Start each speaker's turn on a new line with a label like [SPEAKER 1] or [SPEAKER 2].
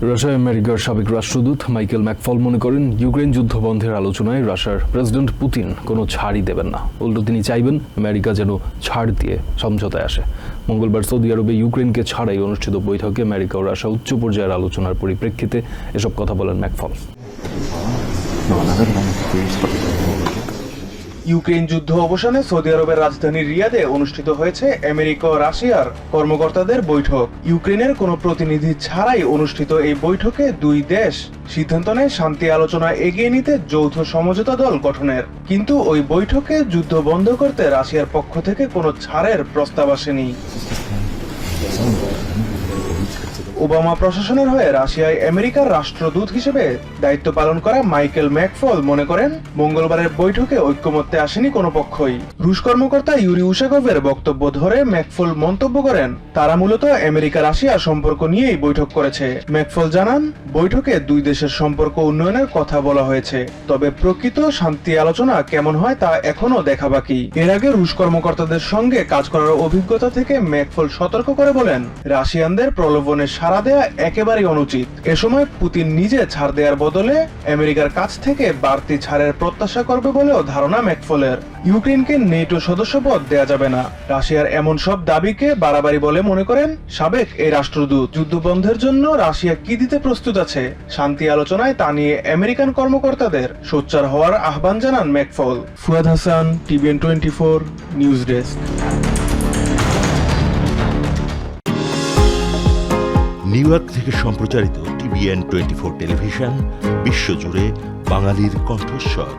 [SPEAKER 1] রাশিয়ায় আমেরিকার সাবেক রাষ্ট্রদূত মাইকেল ম্যাকফল মনে করেন ইউক্রেন যুদ্ধ বন্ধের আলোচনায় রাশিয়ার প্রেসিডেন্ট পুতিন কোনো ছাড়ই দেবেন না। উল্টো তিনি চাইবেন আমেরিকা যেন ছাড় দিয়ে সমঝোতায় আসে। মঙ্গলবার সৌদি আরবে ইউক্রেনকে ছাড়াই অনুষ্ঠিত বৈঠকে আমেরিকা ও রাশিয়া উচ্চ পর্যায়ের আলোচনার পরিপ্রেক্ষিতে এসব কথা বলেন ম্যাকফল।
[SPEAKER 2] ইউক্রেন যুদ্ধ অবসানে সৌদি আরবের রাজধানী রিয়াদে অনুষ্ঠিত হয়েছে আমেরিকা ও রাশিয়ার কর্মকর্তাদের বৈঠক। ইউক্রেনের কোনো প্রতিনিধি ছাড়াই অনুষ্ঠিত এই বৈঠকে দুই দেশ সিদ্ধান্ত নেয় শান্তি আলোচনা এগিয়ে নিতে যৌথ সমঝোতা দল গঠনের। কিন্তু ওই বৈঠকে যুদ্ধ বন্ধ করতে রাশিয়ার পক্ষ থেকে কোনো ছাড়ের প্রস্তাব আসেনি। ওবামা প্রশাসনের হয়ে রাশিয়ায় আমেরিকার রাষ্ট্রদূত হিসেবে দায়িত্ব পালন করা মাইকেল ম্যাকফল মনে করেন মঙ্গলবারের বৈঠকে ঐক্যমত্যে আসেনি কোনো পক্ষই। রুশ কর্মকর্তা ইউরি উশাকভের বক্তব্য ধরে ম্যাকফল মন্তব্য করেন, তারা মূলত আমেরিকা রাশিয়া সম্পর্ক নিয়েই বৈঠক করেছে। ম্যাকফল জানান, বৈঠকে দুই দেশের সম্পর্ক উন্নয়নের কথা বলা হয়েছে, তবে প্রকৃত শান্তি আলোচনা কেমন হয় তা এখনো দেখা বাকি। এর আগে রুশ কর্মকর্তাদের সঙ্গে কাজ করার অভিজ্ঞতা থেকে ম্যাকফল সতর্ক করে বলেন, রাশিয়ানদের প্রলোভনে সাড়া দেয়া একেবারেই অনুচিত। এ সময় পুতিন নিজে ছাড় দেওয়ার বদলে আমেরিকার কাছ থেকে বাড়তি ছাড়ের প্রত্যাশা করবে বলেও ধারণা ম্যাকফলের। ইউক্রেনকে নেটো সদস্যপদ দেয়া যাবে না, রাশিয়ার এমন সব দাবিকে বাড়াবাড়ি বলে মনে করেন সাবেক এই রাষ্ট্রদূত। যুদ্ধ বন্ধের জন্য রাশিয়া কি দিতে প্রস্তুত আছে, শান্তি আলোচনায় তা নিয়ে আমেরিকান কর্মকর্তাদের সোচ্চার হওয়ার আহ্বান জানান McFall. Fuad Hasan, TVN 24 news desk.
[SPEAKER 3] New York থেকে সম্প্রচারিত টিভিএন 24 টেলিভিশন বিশ্বজুড়ে বাঙালির কণ্ঠস্বর।